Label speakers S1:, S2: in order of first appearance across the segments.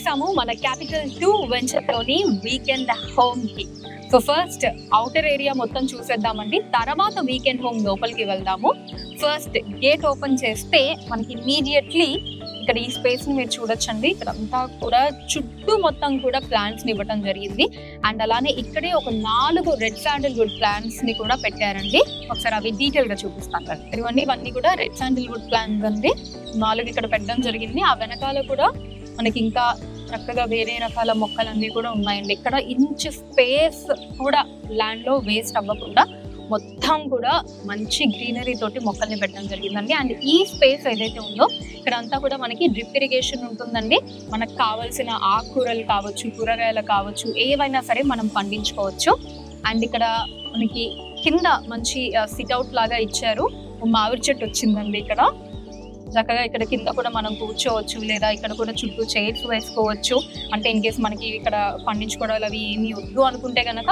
S1: వచ్చేసాము మన capital 2 venture లోని వీకెండ్ హోమ్ కి. సో ఫస్ట్ అవుటర్ ఏరియా మొత్తం చూసేద్దామండి, తర్వాత వీకెండ్ హోమ్ లోపలికి వెళ్దాము. ఫస్ట్ గేట్ ఓపెన్ చేస్తే మనకి ఇమీడియట్లీ ఇక్కడ ఈ స్పేస్ ని మీరు చూడొచ్చండి. ఇక్కడ అంతా కూడా చుట్టూ మొత్తం కూడా ప్లాంట్స్ ని ఇవ్వడం జరిగింది. అండ్ అలానే ఇక్కడే ఒక 4 రెడ్ శాండిల్వుడ్ ప్లాంట్స్ ని కూడా పెట్టారండి. ఒకసారి అవి డీటెయిల్ గా చూపిస్తాను. ఇవన్నీ కూడా రెడ్ శాండిల్వుడ్ ప్లాంట్స్ అండి. 4 ఇక్కడ పెట్టడం జరిగింది. ఆ వెనకాల కూడా మనకి ఇంకా చక్కగా వేరే రకాల మొక్కలన్నీ కూడా ఉన్నాయండి. ఇక్కడ ఇంచ్ స్పేస్ కూడా ల్యాండ్ లో వేస్ట్ అవ్వకుండా మొత్తం కూడా మంచి గ్రీనరీ తోటి మొక్కల్ని పెట్టడం జరిగిందండి. అండ్ ఈ స్పేస్ ఏదైతే ఉందో ఇక్కడ అంతా కూడా మనకి డ్రిప్ ఇరిగేషన్ ఉంటుందండి. మనకు కావాల్సిన ఆకుకూరలు కావచ్చు, కూరగాయలు కావచ్చు, ఏవైనా సరే మనం పండించుకోవచ్చు. అండ్ ఇక్కడ మనకి కింద మంచి సిట్అవుట్ లాగా ఇచ్చారు. మామిడి చెట్టు వచ్చిందండి. ఇక్కడ చక్కగా ఇక్కడ కింద కూడా మనం కూర్చోవచ్చు, లేదా ఇక్కడ కూడా చుట్టూ చైర్స్ వేసుకోవచ్చు. అంటే ఇన్ కేస్ మనకి ఇక్కడ పండించుకోవడాలు అవి ఏమి వద్దు అనుకుంటే కనుక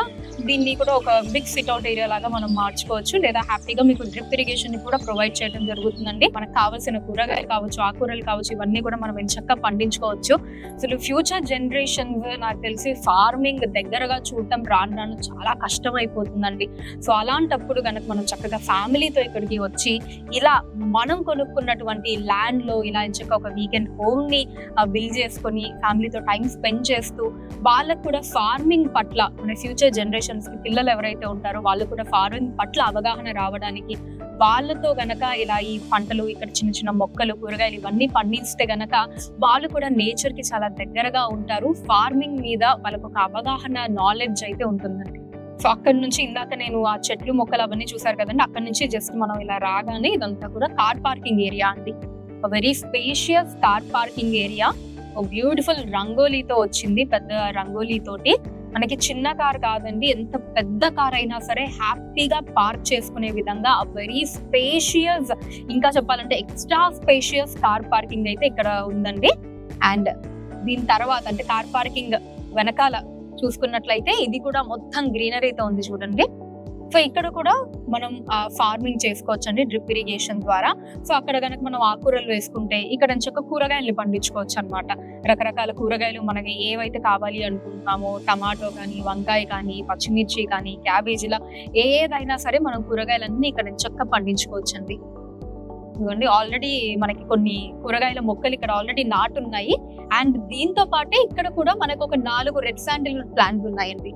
S1: దీన్ని కూడా ఒక బిగ్ సిట్అవుట్ ఏరియా లాగా మనం మార్చుకోవచ్చు. లేదా హ్యాపీగా మీకు డ్రిప్ ఇరిగేషన్ కూడా ప్రొవైడ్ చేయడం జరుగుతుందండి. మనకు కావాల్సిన కూరగాయలు కావచ్చు, ఆకుకూరలు కావచ్చు, ఇవన్నీ కూడా మనం చక్కగా పండించుకోవచ్చు. అసలు ఫ్యూచర్ జనరేషన్స్ నాకు తెలిసి ఫార్మింగ్ దగ్గరగా చూడటం రాను రాను చాలా కష్టం అయిపోతుందండి. సో అలాంటప్పుడు కనుక మనం చక్కగా ఫ్యామిలీతో ఇక్కడికి వచ్చి ఇలా మనం కొనుక్కున్నటువంటి ల్యాండ్ లో ఇలా చక్కగా ఒక వీకెండ్ హోమ్ ని బిల్డ్ చేసుకొని ఫ్యామిలీతో టైం స్పెండ్ చేస్తూ వాళ్ళకు కూడా ఫార్మింగ్ పట్ల మన ఫ్యూచర్ జనరేషన్స్ కి పిల్లలు ఎవరైతే ఉంటారో వాళ్ళు కూడా ఫార్మింగ్ పట్ల అవగాహన రావడానికి వాళ్ళతో గనక ఇలా ఈ పంటలు ఇక్కడ చిన్న చిన్న మొక్కలు, కూరగాయలు ఇవన్నీ పండిస్తే గనక వాళ్ళు కూడా నేచర్ కి చాలా దగ్గరగా ఉంటారు. ఫార్మింగ్ మీద వాళ్ళకు ఒక అవగాహన, నాలెడ్జ్ అయితే ఉంటుందండి. సో అక్కడ నుంచి ఇందాక నేను ఆ చెట్లు మొక్కలు అవన్నీ చూసారు కదండి, అక్కడ నుంచి జస్ట్ మనం ఇలా రాగానే ఇదంతా కూడా కార్ పార్కింగ్ ఏరియా అండి. Very spacious car parking area. Beautiful రంగోలీతో వచ్చింది, పెద్ద రంగోలీతోటి. మనకి చిన్న కార్ కాదండి, ఎంత పెద్ద కార్ అయినా సరే హ్యాపీగా పార్క్ చేసుకునే విధంగా వెరీ స్పేషియస్, ఇంకా చెప్పాలంటే ఎక్స్ట్రా స్పేషియస్ కార్ పార్కింగ్ అయితే ఇక్కడ ఉందండి. అండ్ దీని తర్వాత అంటే కార్ పార్కింగ్ వెనకాల చూసుకున్నట్లయితే ఇది కూడా మొత్తం గ్రీనరీతో ఉంది చూడండి. సో ఇక్కడ కూడా మనం ఫార్మింగ్ చేసుకోవచ్చు అండి డ్రిప్ ఇరిగేషన్ ద్వారా. సో అక్కడ కనుక మనం ఆకుకూరలు వేసుకుంటే ఇక్కడ చక్క కూరగాయలు పండించుకోవచ్చు అనమాట. రకరకాల కూరగాయలు మనకి ఏవైతే కావాలి అనుకుంటున్నామో, టమాటో కానీ, వంకాయ కానీ, పచ్చిమిర్చి కానీ, క్యాబేజీలా ఏదైనా సరే మనం కూరగాయలన్నీ ఇక్కడ చక్క పండించుకోవచ్చు అండి. ఇవ్వండి ఆల్రెడీ మనకి కొన్ని కూరగాయల మొక్కలు ఇక్కడ ఆల్రెడీ నాటున్నాయి. అండ్ దీంతో పాటే ఇక్కడ కూడా మనకు ఒక 4 రెడ్ శాండిల్వుడ్ ప్లాంట్స్ ఉన్నాయండి.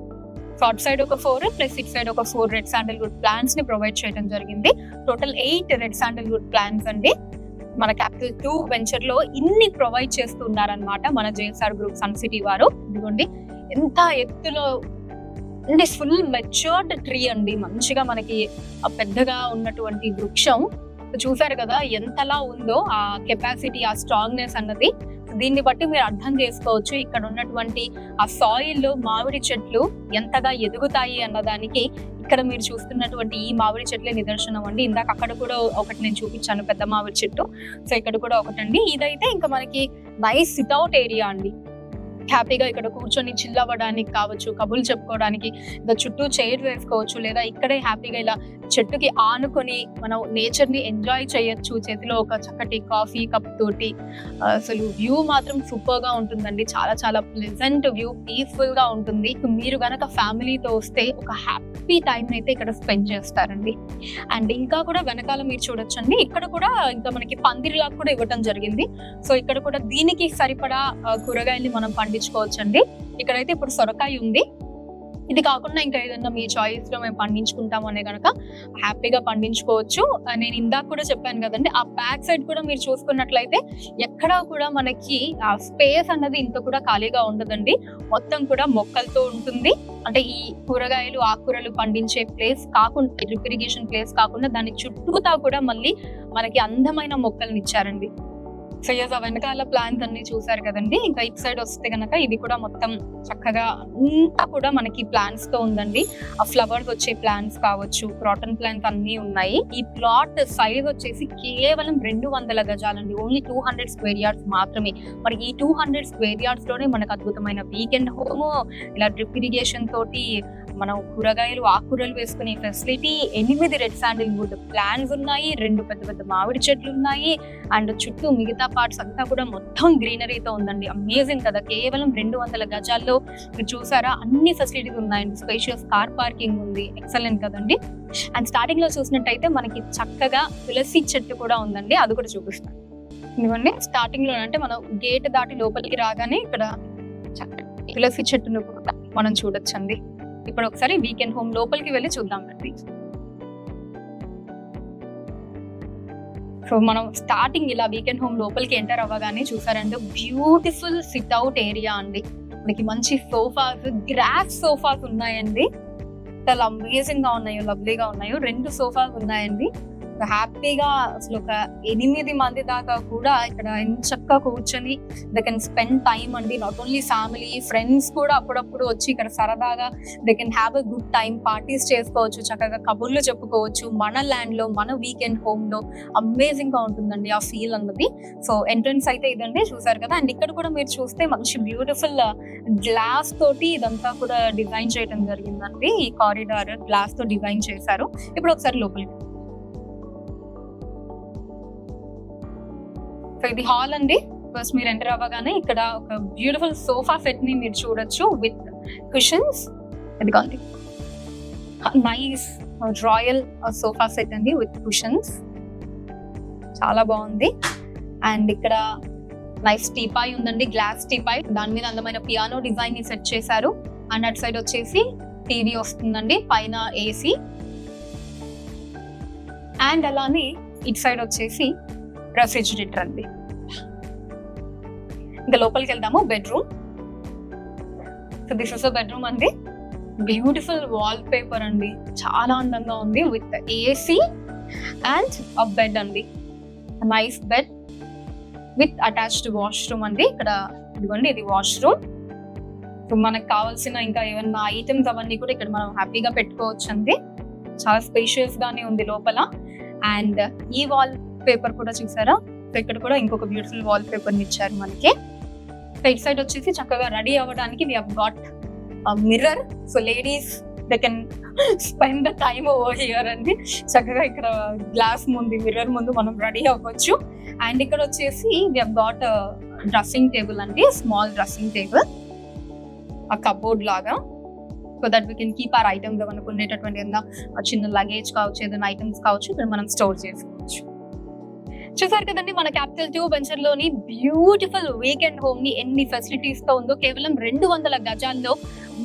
S1: అటు సైడ్ ఒక 4 ప్లస్ ఇటు సైడ్ ఒక 4 రెడ్ శాండిల్వుడ్ ప్లాంట్స్ ని ప్రొవైడ్ చేయడం జరిగింది. టోటల్ 8 రెడ్ శాండిల్వుడ్ ప్లాంట్స్ అండి. మన క్యాపిటల్ 2 వెంచర్ లో ఇన్ని ప్రొవైడ్ చేస్తున్నారనమాట మన JSR గ్రూప్ సన్ సిటీ వారు. ఇదిగోండి ఎంత ఎత్తులో అంటే ఫుల్ మెచ్యూర్డ్ ట్రీ అండి. మంచిగా మనకి పెద్దగా ఉన్నటువంటి వృక్షం చూసారు కదా ఎంతలా ఉందో ఆ కెపాసిటీ, ఆ స్ట్రాంగ్నెస్ అన్నది. దీన్ని బట్టి మీరు అర్థం చేసుకోవచ్చు ఇక్కడ ఉన్నటువంటి ఆ సాయిల్ లో మామిడి చెట్లు ఎంతగా ఎదుగుతాయి అన్నదానికి ఇక్కడ మీరు చూస్తున్నటువంటి ఈ మామిడి చెట్లే నిదర్శనం అండి. ఇందాక అక్కడ కూడా ఒకటి నేను చూపించాను, పెద్ద మామిడి చెట్టు. సో ఇక్కడ కూడా ఒకటండి. ఇదైతే ఇంకా మనకి నైస్ సిట్అవుట్ ఏరియా అండి. హ్యాపీగా ఇక్కడ కూర్చొని చిల్ అవ్వడానికి కావచ్చు, కబుర్లు చెప్పుకోవడానికి, చుట్టూ చైర్ వేసుకోవచ్చు, లేదా ఇక్కడే హ్యాపీగా ఇలా చెట్టుకి ఆనుకొని మనం నేచర్ ని ఎంజాయ్ చేయొచ్చు. చేతిలో ఒక చక్కటి కాఫీ కప్ తోటి. అసలు వ్యూ మాత్రం సూపర్ గా ఉంటుందండి. చాలా చాలా ప్లెజెంట్ వ్యూ, పీస్ఫుల్ గా ఉంటుంది. మీరు గనక ఫ్యామిలీతో వస్తే ఒక హ్యాపీ టైం అయితే ఇక్కడ స్పెండ్ చేస్తారండి. అండ్ ఇంకా కూడా వెనకాల మీరు చూడొచ్చండి, ఇక్కడ కూడా ఇంకా మనకి పందిరిలా కూడా ఇవ్వటం జరిగింది. సో ఇక్కడ కూడా దీనికి సరిపడా కూరగాయల్ని మనం పండించుకోవచ్చండి. ఇక్కడైతే ఇప్పుడు సొరకాయ ఉంది. ఇది కాకుండా ఇంకా ఏదన్నా మీ చాయిస్ లో మేము పండించుకుంటాం అనే కనుక హ్యాపీగా పండించుకోవచ్చు. నేను ఇందాక కూడా చెప్పాను కదండి, ఆ బ్యాక్ సైడ్ కూడా మీరు చూసుకున్నట్లయితే ఎక్కడా కూడా మనకి ఆ స్పేస్ అన్నది ఇంత కూడా ఖాళీగా ఉండదండి. మొత్తం కూడా మొక్కలతో ఉంటుంది. అంటే ఈ కూరగాయలు, ఆకుకూరలు పండించే ప్లేస్ కాకుండా, డ్రిప్ ఇరిగేషన్ ప్లేస్ కాకుండా దాని చుట్టూతా కూడా మళ్ళీ మనకి అందమైన మొక్కల్ని ఇచ్చారండి. సో ఆ వెనకాల ప్లాంట్స్ అన్ని చూసారు కదండి. ఇంకా ఇటు సైడ్ వస్తే కనుక ఇది కూడా మొత్తం చక్కగా అంతా కూడా మనకి ప్లాంట్స్ తో ఉందండి. ఆ ఫ్లవర్స్ వచ్చే ప్లాంట్స్ కావచ్చు, క్రాటన్ ప్లాంట్స్ అన్ని ఉన్నాయి. ఈ ప్లాట్ సైజ్ వచ్చేసి కేవలం 200 గజాలండి. ఓన్లీ 200 స్క్వేర్ యార్డ్స్ మాత్రమే. మరి ఈ 200 స్క్వేర్ యార్డ్స్ లోనే మనకు అద్భుతమైన వీకెండ్ హోమ్, ఇలా డ్రిప్ ఇరిగేషన్ తోటి మనం కూరగాయలు ఆకుకూరలు వేసుకునే ఫెసిలిటీ, 8 రెడ్ శాండిల్వుడ్ ప్లాంట్స్ ఉన్నాయి, 2 పెద్ద పెద్ద మామిడి చెట్లు ఉన్నాయి, అండ్ చుట్టూ మిగతా పార్ట్స్ అంతా కూడా మొత్తం గ్రీనరీతో ఉందండి. అమేజింగ్ కదా, కేవలం 200 గజాల్లో మీరు చూసారా అన్ని ఫెసిలిటీస్ ఉన్నాయండి. స్పేషియస్ కార్ పార్కింగ్ ఉంది, ఎక్సలెంట్ కదండి. అండ్ స్టార్టింగ్ లో చూసినట్టయితే మనకి చక్కగా తులసి చెట్టు కూడా ఉందండి, అది కూడా చూపిస్తాను. ఇదిగోండి స్టార్టింగ్ లో అంటే మనం గేట్ దాటి లోపలికి రాగానే ఇక్కడ తులసి చెట్టును కూడా మనం చూడొచ్చండి. ఇప్పుడు ఒకసారి వీకెండ్ హోమ్ లోపలికి వెళ్ళి చూద్దామండి. సో మనం స్టార్టింగ్ ఇలా వీకెండ్ హోమ్ లోపలికి ఎంటర్ అవ్వగానే చూసారంటే బ్యూటిఫుల్ సిట్ అవుట్ ఏరియా అండి. మనకి మంచి సోఫాస్, గ్రాస్ సోఫాస్ ఉన్నాయండి. చాలా అమేజింగ్ గా ఉన్నాయో, లవ్లీగా ఉన్నాయో. 2 సోఫాస్ ఉన్నాయండి. హ్యాపీగా అసలు ఒక 8 మంది దాకా కూడా ఇక్కడ చక్కగా కూర్చొని దే కెన్ స్పెండ్ టైమ్ అండి. నాట్ ఓన్లీ ఫ్యామిలీ, ఫ్రెండ్స్ కూడా అప్పుడప్పుడు వచ్చి ఇక్కడ సరదాగా they can have a good time, parties చేసుకోవచ్చు, చక్కగా కబుర్లు చెప్పుకోవచ్చు. మన ల్యాండ్ లో, మన వీకెండ్ హోమ్ లో అమేజింగ్ గా ఉంటుందండి ఆ ఫీల్ అన్నది. సో ఎంట్రన్స్ అయితే ఇదండి, చూసారు కదా. అండ్ ఇక్కడ కూడా మీరు చూస్తే మంచి బ్యూటిఫుల్ గ్లాస్ తోటి ఇదంతా కూడా డిజైన్ చేయడం జరిగిందండి. ఈ కారిడార్ గ్లాస్ తో డిజైన్ చేశారు. ఇప్పుడు ఒకసారి లోపలికి. సో ఇది హాల్ అండి. ఫస్ట్ మీరు ఎంటర్ అవ్వగానే ఇక్కడ ఒక బ్యూటిఫుల్ సోఫా సెట్ ని మీరు చూడొచ్చు విత్ కుషన్స్. ఇదిగోండి నైస్ రాయల్ సోఫా సెట్ అండి విత్ కుషన్స్, చాలా బాగుంది. అండ్ ఇక్కడ నైస్ టీపాయ్ ఉందండి, గ్లాస్ టీపాయ్. దాని మీద అందమైన పియానో డిజైన్ ని సెట్ చేశారు. అండ్ అటు సైడ్ వచ్చేసి టీవీ వస్తుందండి, పైన ఏసీ. అండ్ అలానే ఇటు సైడ్ వచ్చేసి రెఫ్రిజిరేటర్ అండి. ఇంకా లోపలికి వెళ్దాము. Bedroom. So this is a bedroom అండి. బ్యూటిఫుల్ వాల్ పేపర్ అండి, చాలా అందంగా ఉంది with AC and a bed అండి. Nice bed with attached washroom అండి. ఇక్కడ ఇదిగోండి, ఇది వాష్రూమ్. సో మనకు కావాల్సిన ఇంకా ఏమన్నా ఐటమ్స్ అవన్నీ కూడా ఇక్కడ మనం హ్యాపీగా పెట్టుకోవచ్చు అండి. చాలా స్పేషియస్ గానే ఉంది లోపల. అండ్ ఈ వాల్ పేపర్ కూడా చూసారా, ఇక్కడ కూడా ఇంకొక బ్యూటిఫుల్ వాల్ పేపర్ ఇచ్చారు మనకి. ఇటు సైడ్ వచ్చేసి చక్కగా రెడీ అవ్వడానికి we have got mirror. So ladies they can spend the time over here అండి. చక్కగా ఇక్కడ గ్లాస్ ముందు, మిర్రర్ ముందు మనం రెడీ అవ్వచ్చు. అండ్ ఇక్కడ వచ్చేసి we have got dressing table అండి, స్మాల్ డ్రెస్సింగ్ టేబుల్, ఆ కబోర్డ్ లాగా. So that we can keep our items, మనకు ఉండేటటువంటి ఏదైనా చిన్న లగేజ్ కావచ్చు, ఏదైనా ఐటమ్స్ కావచ్చు, ఇక్కడ మనం స్టోర్ చేసుకోవచ్చు. చూసారు కదండి మన క్యాపిటల్ 2 వెంచర్ లోని బ్యూటిఫుల్ వీకెండ్ హోమ్ ని ఎన్ని ఫెసిలిటీస్ తో ఉందో. కేవలం 200 గజాల్లో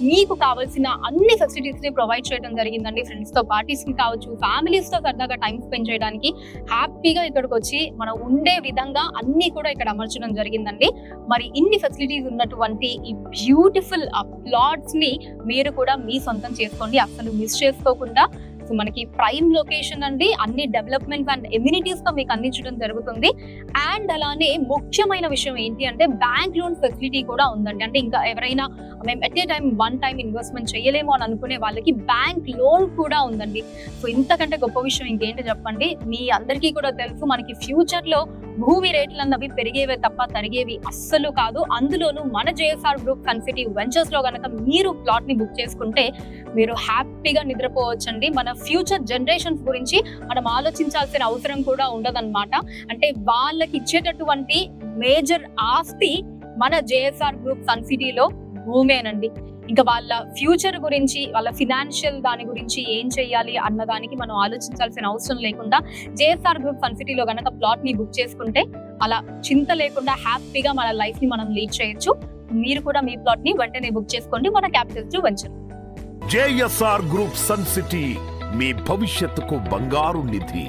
S1: మీకు కావాల్సిన అన్ని ఫెసిలిటీస్ ని ప్రొవైడ్ చేయడం జరిగిందండి. ఫ్రెండ్స్ తో పార్టీస్ కి కావచ్చు, ఫ్యామిలీస్ తో సరదాగా టైం స్పెండ్ చేయడానికి హ్యాపీగా ఇక్కడికి వచ్చి మనం ఉండే విధంగా అన్ని కూడా ఇక్కడ అమర్చడం జరిగిందండి. మరి ఇన్ని ఫెసిలిటీస్ ఉన్నటువంటి ఈ బ్యూటిఫుల్ ప్లాట్స్ ని మీరు కూడా మీ సొంతం చేసుకోండి, అసలు మిస్ చేసుకోకుండా. సో మనకి ప్రైమ్ లొకేషన్ అండి, అన్ని డెవలప్మెంట్స్ అండ్ ఎమ్యూనిటీస్ తో మీకు అందించడం జరుగుతుంది. అండ్ అలానే ముఖ్యమైన విషయం ఏంటి అంటే బ్యాంక్ లోన్ ఫెసిలిటీ కూడా ఉందండి. అంటే ఇంకా ఎవరైనా మేము at a time 1 time investment చేయలేము అని అనుకునే వాళ్ళకి బ్యాంక్ లోన్ కూడా ఉందండి. సో ఇంతకంటే గొప్ప విషయం ఇంకేంటి చెప్పండి. మీ అందరికీ కూడా తెలుసు, మనకి ఫ్యూచర్ లో భూమి రేట్లు అన్నవి పెరిగేవే తప్ప తరిగేవి అస్సలు కాదు. అందులోనూ మన JSR group sun City ventures లో గనక మీరు ప్లాట్ ని బుక్ చేసుకుంటే మీరు హ్యాపీగా నిద్రపోవచ్చండి. మన ఫ్యూచర్ జనరేషన్స్ గురించి మనం ఆలోచించాల్సిన అవసరం కూడా ఉండదన్నమాట. అంటే వాళ్ళకి ఇచ్చేటటువంటి మేజర్ ఆస్తి మన జేఎస్ఆర్ గ్రూప్ సన్ సిటీలో భూమేనండి. ఇంకా వాళ్ళ ఫ్యూచర్ గురించి, వాళ్ళ ఫినాన్షియల్ దాని గురించి ఏం చేయాలి అన్న దానికి మనం ఆలోచించాల్సిన అవసరం లేకుండా జేఎస్ఆర్ గ్రూప్ సన్ సిటీలో గనక ప్లాట్ ని బుక్ చేసుకుంటే అలా చింత లేకుండా హ్యాపీగా మన లైఫ్ ని మనం లీడ్ చేయొచ్చు. మీరు కూడా మీ ప్లాట్ ని వెంటనే బుక్ చేసుకోండి మన capital 2 venture.
S2: JSR group sun city, మీ భవిష్యత్తుకు బంగారు నిధి.